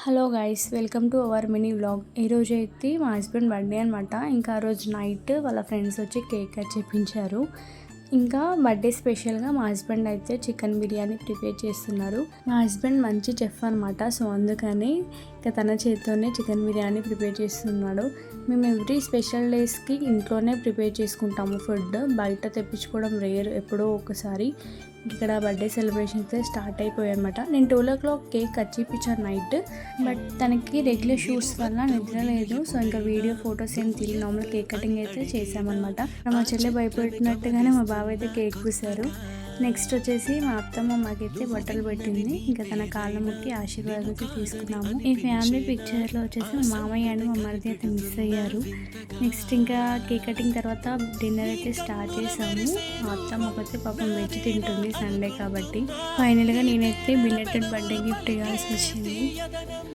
Hello guys, welcome to our mini vlog. ఈరోజు అయితే మా హస్బెండ్ బర్త్డే అనమాట. ఇంకా ఆ రోజు నైట్ వాళ్ళ ఫ్రెండ్స్ వచ్చి కేక్ కట్ చేయించారు. ఇంకా బర్త్డే స్పెషల్గా మా హస్బెండ్ అయితే చికెన్ బిర్యానీ ప్రిపేర్ చేస్తున్నారు. మా హస్బెండ్ మంచి చెఫ్ అనమాట. సో అందుకని ఇంకా తన చేతితోనే చికెన్ బిర్యానీ ప్రిపేర్ చేస్తున్నాడు. మేము ఎవ్రీ స్పెషల్ డేస్కి ఇంట్లోనే ప్రిపేర్ చేసుకుంటాము ఫుడ్. బయట తెప్పించుకోవడం రేర్, ఎప్పుడో ఒకసారి. ఇక్కడ బర్త్డే సెలబ్రేషన్ అయితే స్టార్ట్ అయిపోయాయి అనమాట. నేను 12 o'clock కేక్ కట్ చేయించాను నైట్. బట్ తనకి రెగ్యులర్ షూట్స్ వల్ల నిద్ర లేదు. సో ఇంకా వీడియో ఫొటోస్ ఏం తీసి నార్మల్ కేక్ కటింగ్ అయితే చేసామన్నమాట. మా చెల్లె భయపెట్టినట్టుగానే మా బావ అయితే కేక్ పూసారు. నెక్స్ట్ వచ్చేసి మా అత్తమ్మ మాకైతే బట్టలు పెట్టింది. ఇంకా తన కాళ్ళ ముక్కి ఆశీర్వాదం అయితే తీసుకున్నాము. ఈ ఫ్యామిలీ పిక్చర్లో వచ్చేసి మా మామయ్య అండ్ మా మరిది అయితే మిస్ అయ్యారు. నెక్స్ట్ ఇంకా కేక్ కటింగ్ తర్వాత డిన్నర్ అయితే స్టార్ట్ చేసాము. మా అత్తమ్మ ఒకతే పాపం వెజ్ తింటుంది, సండే కాబట్టి. ఫైనల్గా నేనైతే బిలెటెడ్ బర్త్డే గిఫ్ట్ ఇవ్వాల్సి వచ్చింది.